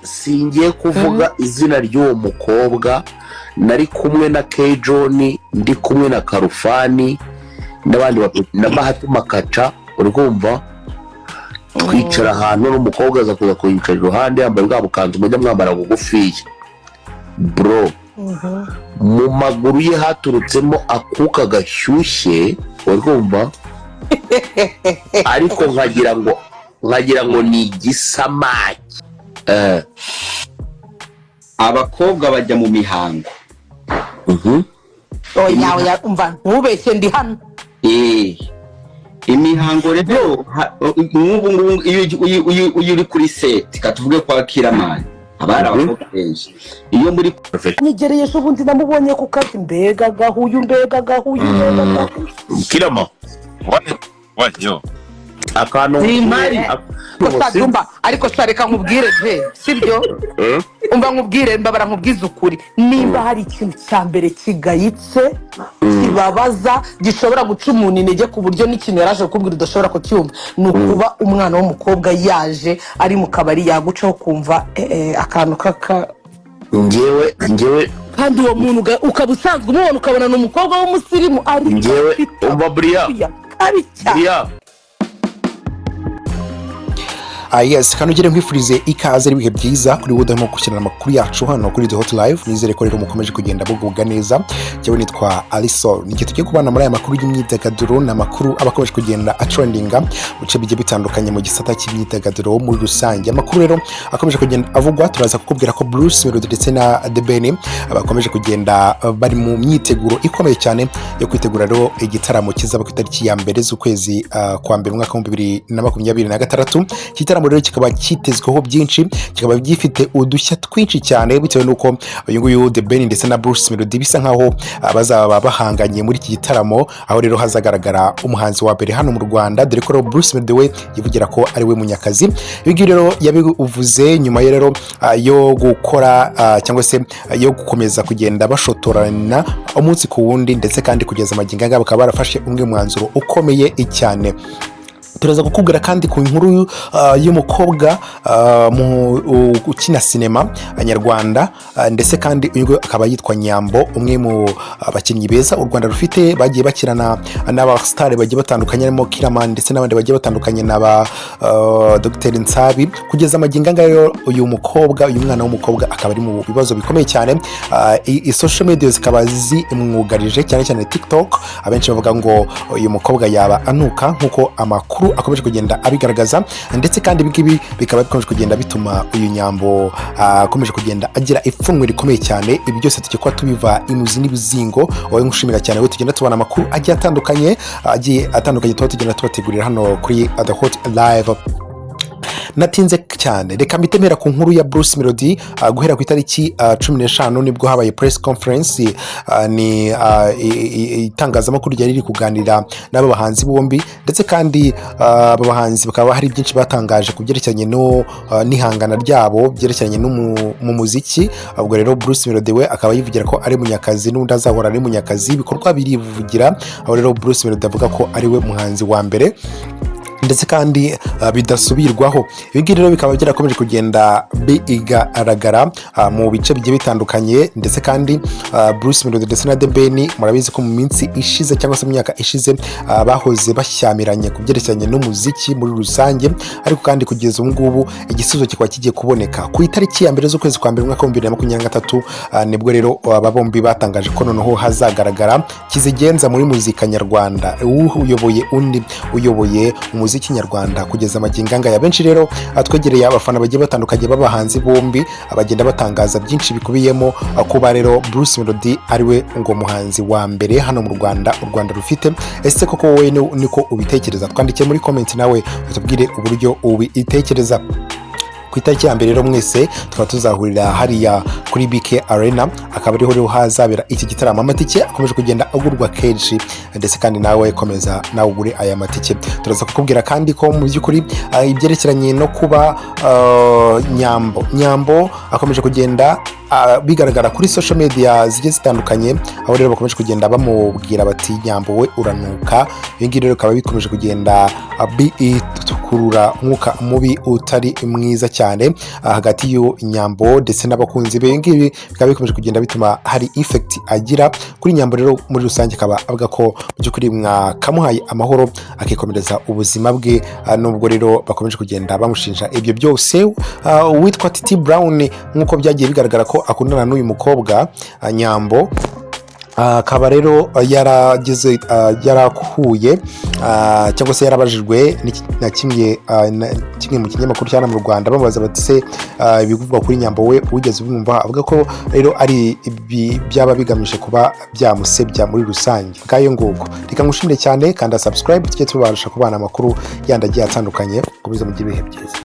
singiye kuvuga izina ry'uwo mukobwa, nari kumwe na Kejoni, ndi kumwe na Karufani n'abandi na Bahati Makaca, urumva twicara ahantu n'umukobwa aza kuza kuyicara iruhande yambaye bwa bukanzu mujya mwambara bugufiya bro. Mu maguru ye haturutsemo akuka gashyushye, urumva ariko nkagira ngo ni igisamaki. Abakobwa bajya mu mihango. Oya umva ntubeshye ndi hano. Imihango rero nk'ubu iyo uri kuri set katuvuge kwa Kiramani abari abakobwa benshi iyo muri nigereye so bundi namubonye ku kazi mbega gahuyu Kirama yo akantu Zimari Kosadumba ariko shareka nkubwire je sibyo umva nkubwire mbabara nkubwiza ukuri nimba hari ikintu cyambere kigayitse kibabaza gishobora guca umuntu intege ku buryo n'ikintu yaraje kukubwira udashobora kucyumva nukuba umwana w'umukobwa yaje ari mu kabari yagucaho kumva akantu kaka ngewe kandi uwo muntu ukaba usanzwe umubona ukabona n'umukobwa w'umusirimu ari ngewe umva Bria yes, kano ugire nkwifurize ikaze n'ibihe byiza kuri wowe mu gushyira amakuru yacu hano kuri The Hot Live. Nizere ko rero mukomeje kugenda bugubwa neza. Cyewe nitwa Alisol. Nige tugiye kubana muri aya makuru y'imyidagaduro n'amakuru abakomeje kugenda atrendinga uce bijye bitandukanye mu gisata cy'imyidagaduro muri rusange. Amakuru rero akomeje kugenda avugwa, turaza kukubwira ko Bruce Melody ndetse na The Ben abakomeje kugenda bari mu myiteguro ikomeye cyane yo kwitegura rero igitaramo kizaba ku itariki ya mbere z'ukwezi kwa mbere mwaka wa 2026. Igitaramo rero kikaba kitezweho byinshi, kikaba gifite udushya twinshi cyane bitewe nuko uyu nguyu The Ben ndetse na Bruce Melody bisa nkaho bazaba bahanganye muri iki gitaramo, aho rero hazagaragara umuhanzi wa mbere hano mu Rwanda, dore ko Bruce Melody we yivugira ko ari we munyakazi. Ibi rero yabivuze nyuma ye rero yo gukora cyangwa se yo gukomeza kugenda bashotorana umunsi ku wundi, ndetse kandi kugeza amagingo ngabo bakaba barafashe umwe mwanzuro ukomeye cyane. Turaza kukubwira kandi ku nkuru y'umukobwa ukina sinema nyarwanda, ndetse kandi uyu akaba yitwa Nyambo, umwe mu bakinnyi beza u Rwanda rufite bagiye bakirana n'abastar bagiye batandukanye harimo Kiramani ndetse n'abandi bagiye batandukanye n'aba Dr Nsabi. Kugeza amagingo ngayo uyu mwana w'umukobwa akaba ari mu bibazo bikomeye cyane. Social media zikaba zimwugarije cyane cyane TikTok, abenshi bavuga ngo uyu mukobwa yaba anuka nkuko amakuru akomeje kugenda abigaragaza, ndetse kandi bigibi bikaba bikomeje kugenda bituma uyu Nyambo akomeje kugenda agira ipfunwe rikomeye cyane. Ibi byose tukekwa tubiva imuzi n'ibizingo. Wowe ngushimira cyane we tugenda tubana amakuru agiye atandukanye tuba tugenda tubategurira hano kuri The Hot Live. Natinze cyane, reka mbitemera ku nkuru ya Bruce Melody. Guhera ku itariki 15 nibwo habaye press conference, ni itangazamakuru ryari riri kuganira n'aba bahanzi bombi, ndetse kandi aba bahanzi bakaba hari byinshi batangaje ku byerekeranye no nihangana ryabo byerekeranye no mu muziki. Ubwo rero Bruce Melody we akaba yivugira ko ari munyakazi n'undi azahora ari munyakazi, ibikorwa birivugira. Aho rero Bruce Melody avuga ko ari we muhanzi wa mbere ndetse kandi bidasubirwaho. Ibi rero bikaba byarakomeje kugenda bigaragara mu bice bigiye bitandukanye, ndetse kandi Bruce Melody ndetse na The Ben murabizi ko mu minsi ishize cyangwa se mu myaka ishize bahoze bashyamiranye ku byerekeranye n'umuziki muri rusange, ariko kandi kugeza ubu ngubu igisubizo kikaba kigiye kuboneka ku itariki ya mbere z'ukwezi kwa mbere mwaka wa 2023. Nibwo rero aba bombi batangaje ko noneho hazagaragara kizigenza muri muzika nyarwanda, uyoboye umuziki nyarwanda kugeza amagingo ngaya. Benshi rero atwegereye abafana bagiye batandukanye b'abahanzi bombi abagenda batangaza byinshi bikubiyemo kuba rero Bruce Melody ari we ngo muhanzi wa mbere hano mu Rwanda u Rwanda rufite. Ese koko wowe niko ubitekereza? Twandikiye muri comment nawe utubwire uburyo ubitekereza. Ku itariki ya mbere rero mwese tukaba tuzahurira hariya kuri BK Arena, akaba ariho rero hazabera iki gitaramo. Amatike akomeje kugenda agurwa Kenshi, ndetse kandi nawe komeza nawe ugure aya matike. Turaza kukubwira kandi ko mu by'ukuri ibyerekeranye no kuba Nyambo akomeje kugenda bigaragara kuri social media zigiye zitandukanye, aho rero bakomeje kugenda bamubwira bati Nyambo we uranuka. Ibi ngibi rero bikaba bikomeje kugenda bikurura umwuka mubi utari mwiza cyane hagati y'Nyambo ndetse n'abakunzi be. Ngibi bikaba bikomeje kugenda bituma hari effect agira kuri Nyambo. Rero muri rusange akaba avuga ko mu by'ukuri mwakamuhaye amahoro akikomereza ubuzima bwe, nubwo rero bakomeje kugenda bamushinja ibyo byose. Uwitwa Titi Brown nk'uko byagiye bigaragara ko akundana n'uyu mukobwa Nyambo, akaba rero yarakuye cyangwa se yarabajijwe na kimwe mu kinyamakuru cyane mu Rwanda, bamubaza bati se ibivugwa kuri Nyambo we wigeze ubimva? Avuga ko rero ari byaba bigamije kuba byamusebya muri rusange. Ngayo nguko, reka ngushimire cyane, kanda subscribe tujye tubasha kubana amakuru yandi agiye atandukanye. Komeza mugire ibihe byiza.